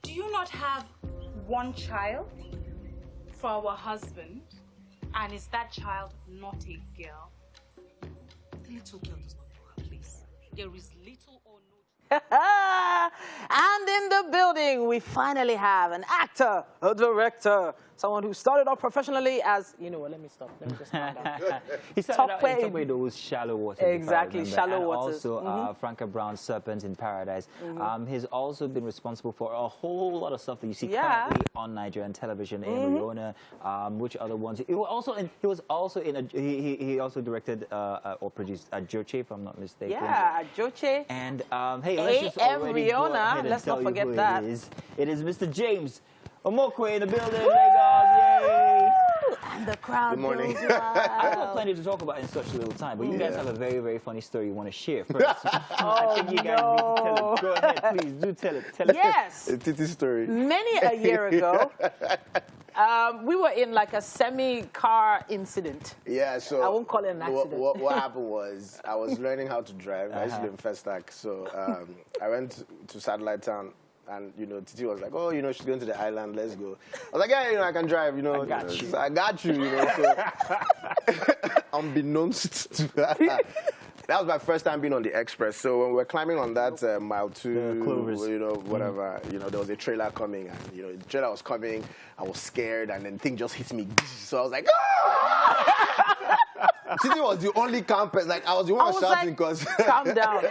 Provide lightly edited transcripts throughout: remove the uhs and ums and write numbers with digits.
Do you not have one child for our husband? And is that child not a girl? The little girl does not know her place. There is little or no... And in the building, we finally have an actor, a director, someone who started off professionally as, you know what, let me stop. Let me just calm down. He started out in some way those Shallow Waters. Exactly, Shallow Waters. And also Franca Brown's Serpent in Paradise. He's also been responsible for a whole lot of stuff that you see currently on Nigerian television in Riona. Which other ones? He also directed or produced Joche, if I'm not mistaken. Yeah, Joche. And hey, let's just already go ahead and let's not tell you forget who that. It is Mr. James Omokwe in the building, Lagos, yay! And the crowd. Good morning. goes wild. I've got plenty to talk about in such little time, but you guys have a very, very funny story you want to share first. I think you guys need to tell it. Go ahead, please, do tell it. Tell it. Yes. A titty story. Many a year ago, we were in like a semi-car incident. Yeah, so I won't call it an accident. What happened was I was learning how to drive. I used to live in Festac, so I went to Satellite Town. And, you know, Titi was like, oh, you know, she's going to the island, let's go. I was like, yeah, you know, I can drive, you know. I got you. So I got you, you know. So, unbeknownst to her, that was my first time being on the express. So when we were climbing on that mile 2, you know, whatever, you know, there was a trailer coming. And, you know, the trailer was coming. I was scared. And then the thing just hit me. So I was like, ah! Titi was the only calm person. Like, I was the one shouting because... calm down.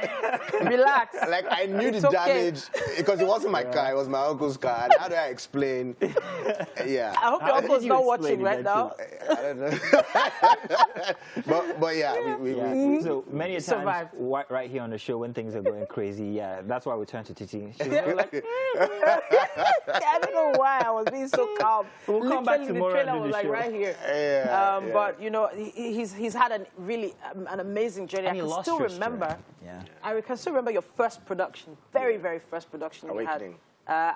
Relax. Like, I knew the damage because it wasn't my car. It was my uncle's car. And how do I explain? Yeah. I hope your uncle's not watching right now. I don't know. but yeah, we so many times right here on the show when things are going crazy, that's why we turn to Titi. She's like, I don't know why I was being so calm. We'll come back tomorrow. The trailer was like right here. Yeah, But you know, he's had an amazing journey. And I can still remember. I can still remember your first production, very first production you had.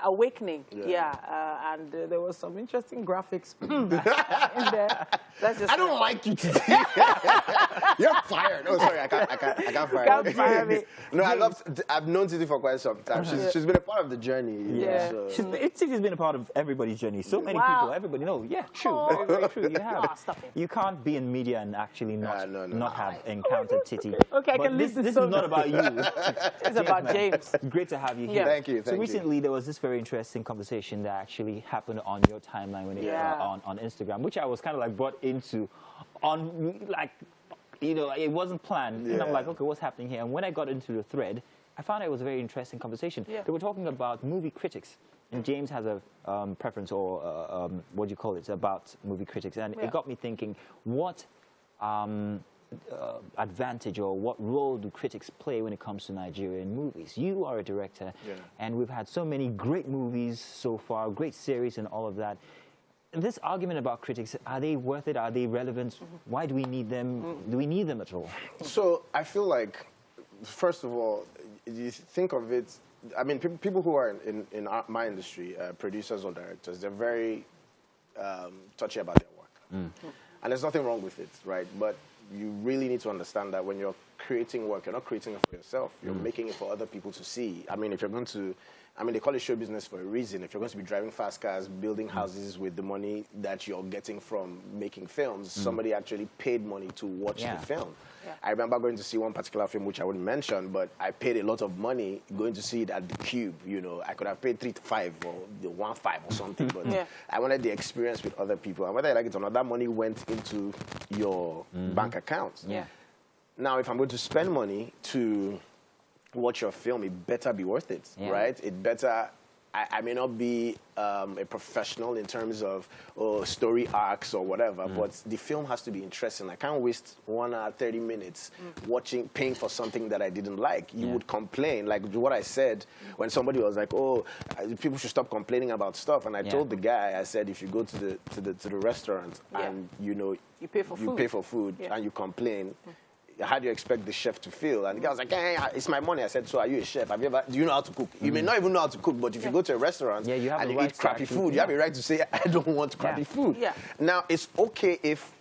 Awakening, and there was some interesting graphics in there. I don't like you today. You're fired. Oh, sorry, I can't fire you. Can't fire me. No, I've known Titi for quite some time. She's been a part of the journey. Yeah. So. Titi's been a part of everybody's journey. So many people, everybody knows. Yeah, true, very, very true. You have. Stop it. You can't be in media and actually not have encountered Titi. Okay, I but can listen. This is not about you. It's about James. Great to have you here. Thank you. So recently there was this very interesting conversation that actually happened on your timeline when it on Instagram, which I was kind of like brought into on like, you know, it wasn't planned. And I'm like, okay, what's happening here? And when I got into the thread, I found it was a very interesting conversation. They were talking about movie critics. And James has a preference or what do you call it, about movie critics. And it got me thinking, what advantage or what role do critics play when it comes to Nigerian movies? You are a director, and we've had so many great movies so far, great series and all of that. This argument about critics, are they worth it? Are they relevant? Why do we need them? Do we need them at all? So I feel like, first of all, you think of it, I mean, people who are in my industry, producers or directors, they're very touchy about their work. And there's nothing wrong with it, right? But you really need to understand that when you're creating work, you're not creating it for yourself. You're making it for other people to see. I mean, if you're going to, I mean, they call it show business for a reason. If you're going to be driving fast cars, building houses with the money that you're getting from making films, somebody actually paid money to watch the film. I remember going to see one particular film, which I wouldn't mention, but I paid a lot of money going to see it at the Cube. You know, I could have paid 3 to 5 or the 1.5 or something, but I wanted the experience with other people. And whether I like it or not, that money went into your bank account. Now, if I'm going to spend money to watch your film, it better be worth it, right? It better. I may not be a professional in terms of story arcs or whatever, but the film has to be interesting. I can't waste 1 hour, 30 minutes paying for something that I didn't like. You would complain, like what I said when somebody was like, "Oh, people should stop complaining about stuff." And I told the guy, I said, if you go to the restaurant and you know you pay for food and you complain. How do you expect the chef to feel? And the guy was like, hey, it's my money. I said, so are you a chef? Do you know how to cook? You may not even know how to cook, but if you go to a restaurant and you eat crappy food, you have a right to say, I don't want crappy food. Now, it's okay if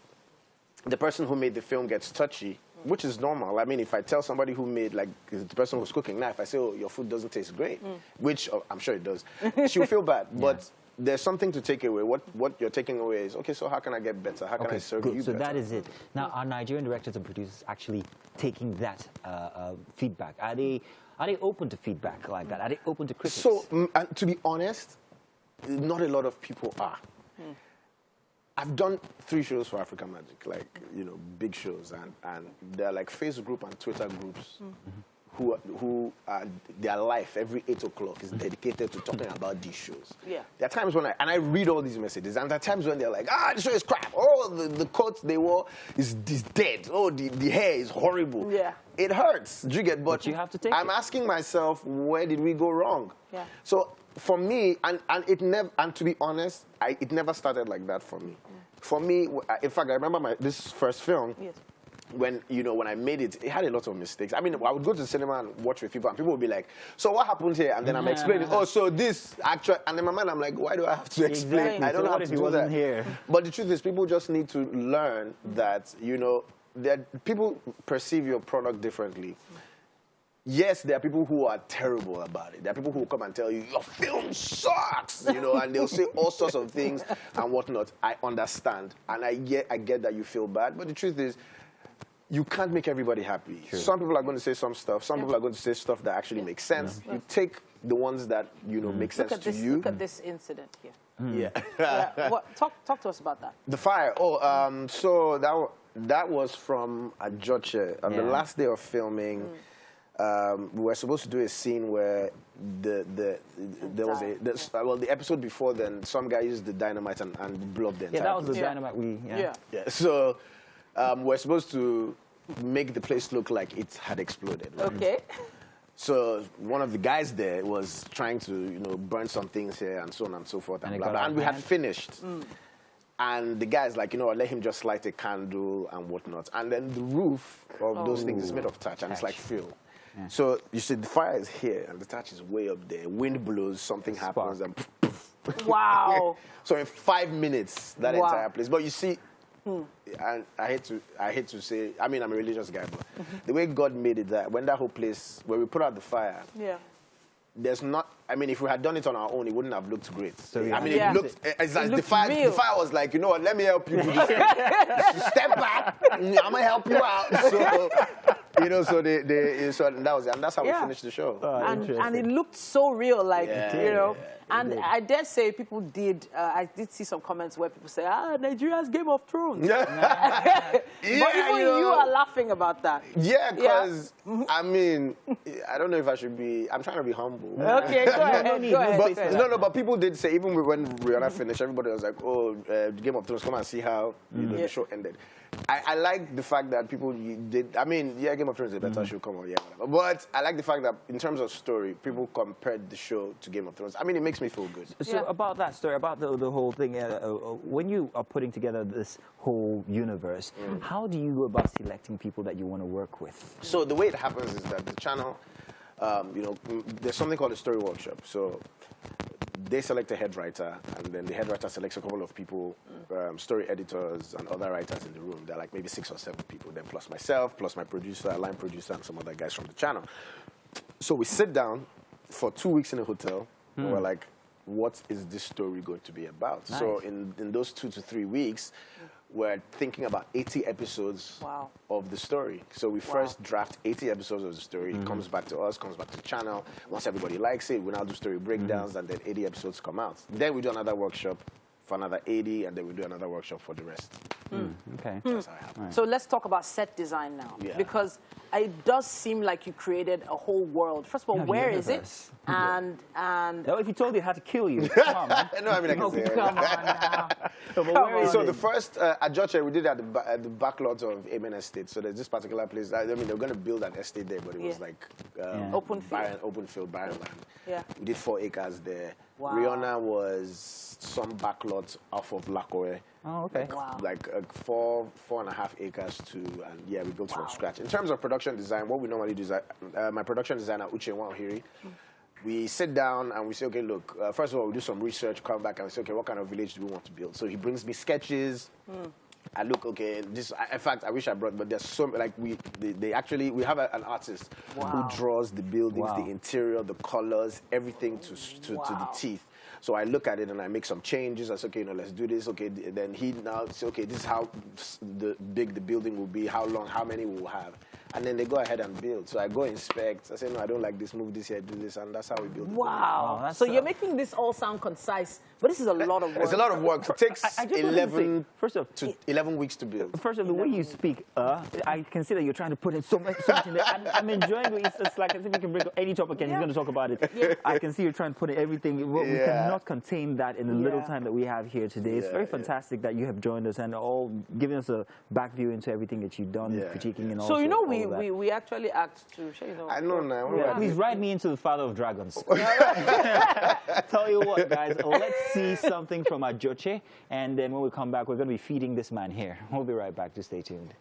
the person who made the film gets touchy which is normal. I mean, if I tell somebody who made, like, the person who's cooking now, if I say, oh, your food doesn't taste great, which I'm sure it does, she'll feel bad. But there's something to take away. What you're taking away is, okay, so how can I get better? How can I serve you better? So that is it. Now, are Nigerian directors and producers actually taking that feedback? Are they open to feedback like that? Are they open to critics? So, to be honest, not a lot of people are. I've done 3 shows for Africa Magic, like, you know, big shows, and they're like Facebook group and Twitter groups who their life every 8 o'clock is dedicated to talking about these shows. Yeah. There are times when I read all these messages, and there are times when they're like, the show is crap. Oh, the coat they wore is dead. Oh, the hair is horrible. Yeah. It hurts. Do you get? But you have to take I'm asking myself, where did we go wrong? Yeah. So for me, and to be honest, it never started like that for me. For me, in fact, I remember this first film. Yes. When I made it, it had a lot of mistakes. I mean, I would go to the cinema and watch with people, and people would be like, so what happened here? And then I'm explaining, oh, so this actually, and in my mind, I'm like, why do I have to explain? Exactly. I don't know how to do that. Here. But the truth is, people just need to learn that, you know, that people perceive your product differently. Yes, there are people who are terrible about it. There are people who will come and tell you, your film sucks, you know, and they'll say all sorts of things and whatnot. I understand, and I get that you feel bad, but the truth is, you can't make everybody happy. True. Some people are going to say some stuff. Some people are going to say stuff that actually makes sense. You take the ones that, you know, make sense to you. Look at this incident here. Yeah. Talk to us about that. The fire. Oh, so that was from Ajoche. On the last day of filming, we were supposed to do a scene where there was the episode before then, some guy used the dynamite and blew up the entire that was the place. dynamite So we're supposed to make the place look like it had exploded. Right? Okay. So one of the guys there was trying to, you know, burn some things here and so on and so forth and blah, blah. And we had finished. And the guy's like, you know, let him just light a candle and whatnot. And then the roof of those things is made of thatch, and it's like fuel. So you see, the fire is here, and the thatch is way up there. Wind blows, something happens, and poof. Wow. So in 5 minutes, that entire place. But you see, and I hate to say, I mean, I'm a religious guy, but the way God made it, that when that whole place, where we put out the fire, there's not, I mean, if we had done it on our own, it wouldn't have looked great. So I mean, it looked, it's like the fire was like, you know what, let me help you do this. Step back, I'm going to help you out. So, you know, so that was it. And that's how we finished the show. And it looked so real, like, you know. And I dare say people I did see some comments where people say, Nigeria's Game of Thrones. But even you are laughing about that. Yeah, because, I mean, I don't know if I should be, I'm trying to be humble. Okay, go ahead. But people did say, even when Riona finished, everybody was like, oh, Game of Thrones, come and see how the show ended. I like the fact that people did, I mean, Game of Thrones is a better show, come on, whatever. But I like the fact that in terms of story, people compared the show to Game of Thrones. I mean, it makes me feel good. So about that story, about the whole thing, when you are putting together this whole universe, how do you go about selecting people that you want to work with? So the way it happens is that the channel, you know, there's something called a story workshop. So they select a head writer, and then the head writer selects a couple of people, story editors and other writers in the room. There are like maybe 6 or 7 people, then plus myself, plus my producer, line producer, and some other guys from the channel. So we sit down for 2 weeks in a hotel, and we're like, what is this story going to be about? Nice. So in those 2 to 3 weeks, we're thinking about 80 episodes of the story. So we first draft 80 episodes of the story. It comes back to us, comes back to the channel. Once everybody likes it, we now do story breakdowns, and then 80 episodes come out. Then we do another workshop for another 80, and then we do another workshop for the rest. Okay. That's how it happens. So let's talk about set design now, because it does seem like you created a whole world. First of all, where is it? And no, if you told you how to kill you, come on, man. No, I mean, I can say come on now. So the first Ajoche we did at the back lot of Amen Estate. So there's this particular place. I mean, they were going to build an estate there, but it was like open field, barren land. Yeah. We did 4 acres there. Wow. Riona was some back lot off of Lakoe. Oh, okay. Like 4.5 acres too, and we built from scratch. In terms of production design, what we normally do is my production designer Uche Wanhiri, we sit down and we say, okay, look, first of all, we do some research, come back and we say, okay, what kind of village do we want to build? So he brings me sketches, I look, okay, this, in fact, I wish I brought, but there's so, like, we have an artist who draws the buildings, the interior, the colors, everything to the teeth. So I look at it and I make some changes. I say, okay, let's do this. Okay, then he now says, okay, this is how big the building will be, how long, how many we will have. And then they go ahead and build. So I go inspect. I say, no, I don't like this, move this here, do this, and that's how we build. Wow. So you're making this all sound concise, but this is a lot of work. It's a lot of work. It takes I 11 weeks to build. First of the way you speak, I can see that you're trying to put in so much in there. I'm enjoying it. It's like as if we can bring up any topic and he's going to talk about it. Yeah. I can see you're trying to put in everything. We cannot contain that in the little time that we have here today. It's very fantastic that you have joined us and all giving us a back view into everything that you've done, critiquing and all. So, we actually asked to, I know now. Please write me into the Father of Dragons. Tell you what, guys, let's see something from Ajoche, and then when we come back, we're going to be feeding this man here. We'll be right back. Just stay tuned.